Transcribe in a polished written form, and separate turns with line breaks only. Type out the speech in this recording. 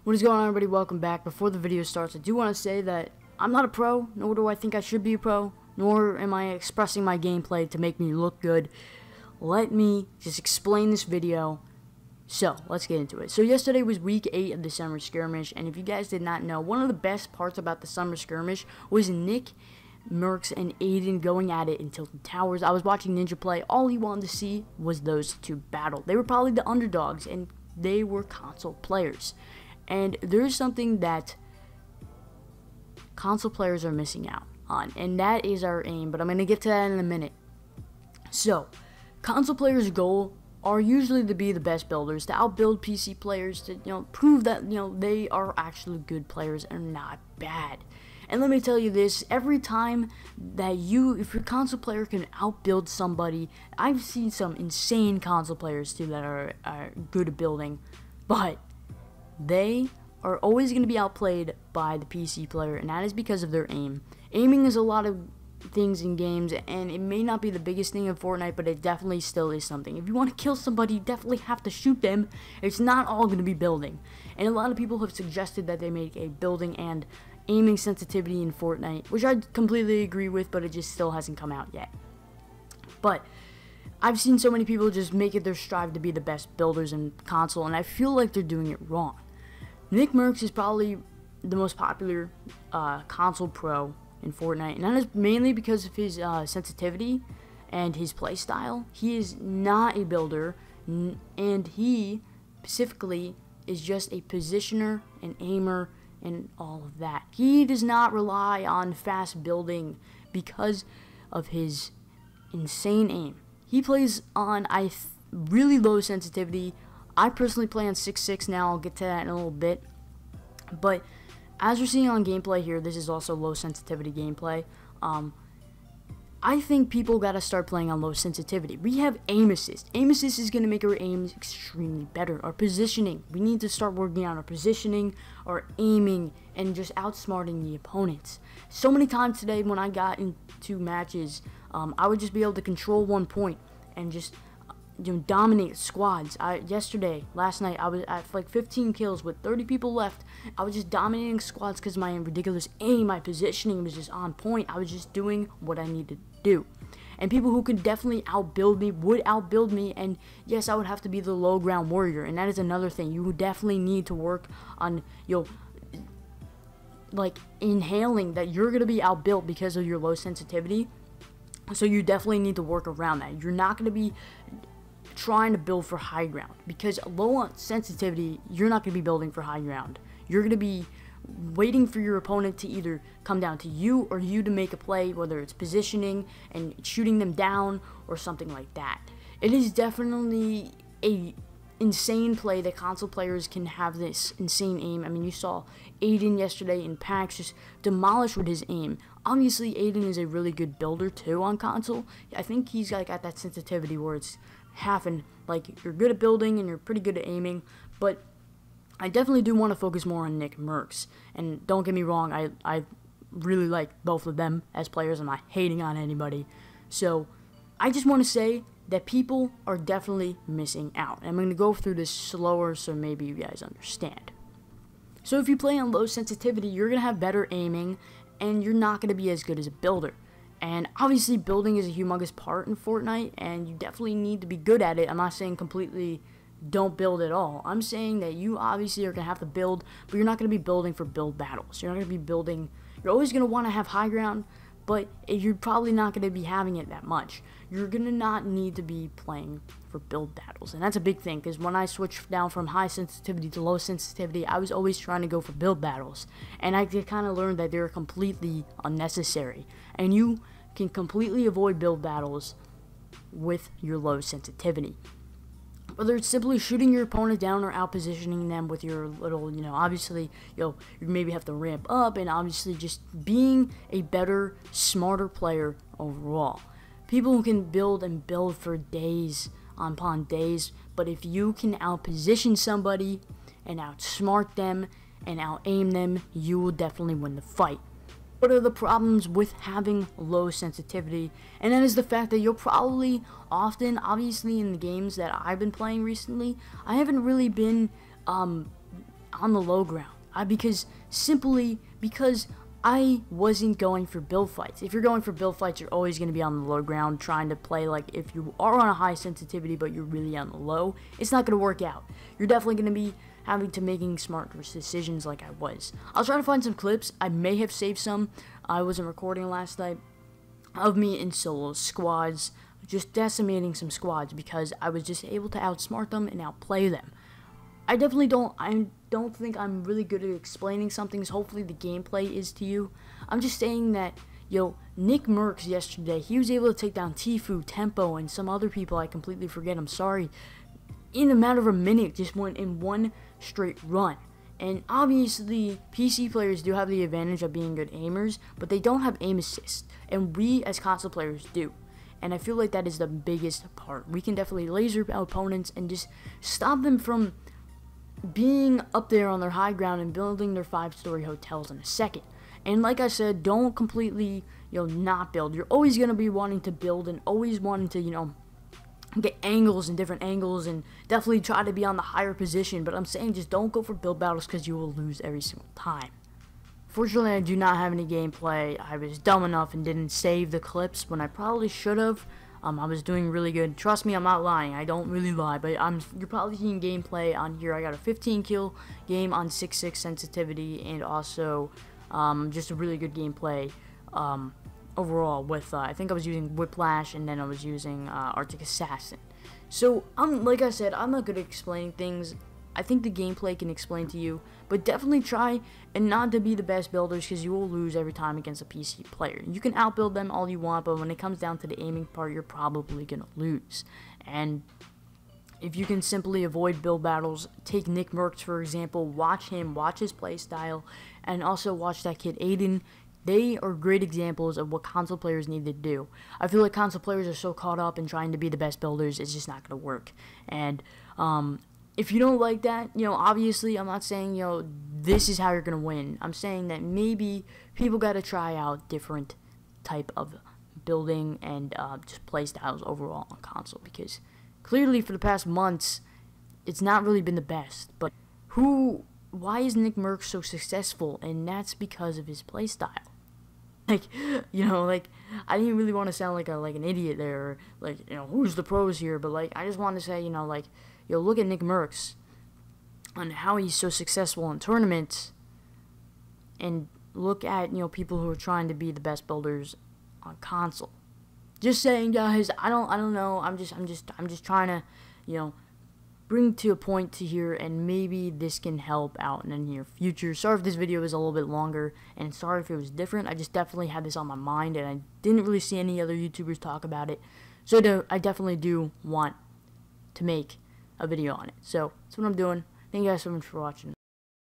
What is going on, everybody? Welcome back. Before the video starts, I do want to say that I'm not a pro, nor do I think I should be a pro, nor am I expressing my gameplay to make me look good. Let me just explain this video. So, let's get into it. So, yesterday was week 8 of the Summer Skirmish, and if you guys did not know, one of the best parts about the Summer Skirmish was Nick, Mercs, and Aiden going at it in Tilted Towers. I was watching Ninja play. All he wanted to see was those two battle. They were probably the underdogs, and they were console players. And there's something that console players are missing out on, and that is our aim, but I'm going to get to that in a minute. So, console players' goal are usually to be the best builders, to outbuild PC players, to prove that they are actually good players and not bad. And let me tell you this, every time that if your console player can outbuild somebody, I've seen some insane console players too that are good at building, but they are always going to be outplayed by the PC player, and that is because of their aim. Aiming is a lot of things in games, and it may not be the biggest thing in Fortnite, but it definitely still is something. If you want to kill somebody, you definitely have to shoot them. It's not all going to be building. And a lot of people have suggested that they make a building and aiming sensitivity in Fortnite, which I completely agree with, but it just still hasn't come out yet. But I've seen so many people just make it their strive to be the best builders in console, and I feel like they're doing it wrong. Nick Mercs is probably the most popular console pro in Fortnite, and that is mainly because of his sensitivity and his playstyle. He is not a builder, and he specifically is just a positioner, an aimer, and all of that. He does not rely on fast building because of his insane aim. He plays on really low sensitivity. I personally play on 6.6 now. I'll get to that in a little bit. But as we're seeing on gameplay here, this is also low sensitivity gameplay. I think people gotta start playing on low sensitivity. We have aim assist. Aim assist is gonna make our aims extremely better. Our positioning. We need to start working on our positioning, our aiming, and just outsmarting the opponents. So many times today when I got into matches, I would just be able to control one point and just dominate squads. Last night, I was at like 15 kills with 30 people left. I was just dominating squads because my ridiculous aim, my positioning was just on point. I was just doing what I needed to do. And people who could definitely outbuild me would outbuild me, and yes, I would have to be the low ground warrior, and that is another thing. You would definitely need to work on, like inhaling that you're going to be outbuilt because of your low sensitivity. So you definitely need to work around that. You're not going to be trying to build for high ground, because low on sensitivity, you're not going to be building for high ground. You're going to be waiting for your opponent to either come down to you or you to make a play, whether it's positioning and shooting them down or something like that. It is definitely a insane play that console players can have this insane aim. I mean, you saw Aiden yesterday in PAX just demolish with his aim. Obviously, Aiden is a really good builder too on console. I think he's got that sensitivity where it's half, and like you're good at building and you're pretty good at aiming. But I definitely do want to focus more on Nick Mercs. And don't get me wrong, I really like both of them as players. I'm not hating on anybody. So I just want to say that people are definitely missing out. And I'm going to go through this slower so maybe you guys understand. So if you play on low sensitivity, you're going to have better aiming, and you're not going to be as good as a builder. And obviously building is a humongous part in Fortnite, and you definitely need to be good at it. I'm not saying completely don't build at all. I'm saying that you obviously are going to have to build, but you're not going to be building for build battles. You're not going to be building, you're always going to want to have high ground, but you're probably not going to be having it that much. You're going to not need to be playing for build battles. And that's a big thing, because when I switched down from high sensitivity to low sensitivity, I was always trying to go for build battles. And I kind of learned that they're completely unnecessary. And you can completely avoid build battles with your low sensitivity. Whether it's simply shooting your opponent down or out-positioning them with your little, obviously, you maybe have to ramp up, and obviously just being a better, smarter player overall. People who can build and build for days upon days, but if you can out-position somebody and outsmart them and out-aim them, you will definitely win the fight. What are the problems with having low sensitivity? And that is the fact that you'll probably often, obviously in the games that I've been playing recently, I haven't really been on the low ground. Because I wasn't going for build fights. If you're going for build fights, you're always going to be on the low ground trying to play like if you are on a high sensitivity but you're really on the low. It's not going to work out. You're definitely going to be having to making smart decisions like I was. I'll try to find some clips. I may have saved some. I wasn't recording last night of me in solo squads, just decimating some squads because I was just able to outsmart them and outplay them. I don't think I'm really good at explaining some things. Hopefully the gameplay is to you. I'm just saying that, Nick Mercs yesterday, he was able to take down Tfue, Tempo, and some other people I completely forget, I'm sorry, in a matter of a minute, just went in one straight run. And obviously, PC players do have the advantage of being good aimers, but they don't have aim assist, and we as console players do. And I feel like that is the biggest part. We can definitely laser opponents and just stop them from being up there on their high ground and building their 5-story hotels in a second. And like I said, don't completely, not build. You're always going to be wanting to build and always wanting to, get angles and different angles and definitely try to be on the higher position. But I'm saying just don't go for build battles because you will lose every single time. Fortunately, I do not have any gameplay. I was dumb enough and didn't save the clips when I probably should have. I was doing really good. Trust me, I'm not lying. I don't really lie, but you're probably seeing gameplay on here. I got a 15 kill game on 6.6 sensitivity and also just a really good gameplay overall with, I think I was using Whiplash and then I was using Arctic Assassin. So, like I said, I'm not good at explaining things. I think the gameplay can explain to you, but definitely try and not to be the best builders because you will lose every time against a PC player. You can outbuild them all you want, but when it comes down to the aiming part, you're probably going to lose. And if you can simply avoid build battles, take Nick Mercs for example, watch him, watch his playstyle, and also watch that kid Aiden. They are great examples of what console players need to do. I feel like console players are so caught up in trying to be the best builders, it's just not going to work. And if you don't like that, obviously I'm not saying, this is how you're going to win. I'm saying that maybe people got to try out different type of building and just play styles overall on console because clearly for the past months, it's not really been the best. But why is Nick Mercs so successful? And that's because of his play style. I didn't really want to sound like an idiot there, or who's the pros here, but I just want to say, look at Nick Mercs on how he's so successful in tournaments, and look at people who are trying to be the best builders on console. Just saying, guys, I don't know. I'm just trying to, bring to a point to here, and maybe this can help out in the near future. Sorry if this video was a little bit longer, and sorry if it was different. I just definitely had this on my mind, and I didn't really see any other YouTubers talk about it. So I definitely do want to make a video on it. So that's what I'm doing. Thank you guys so much for watching.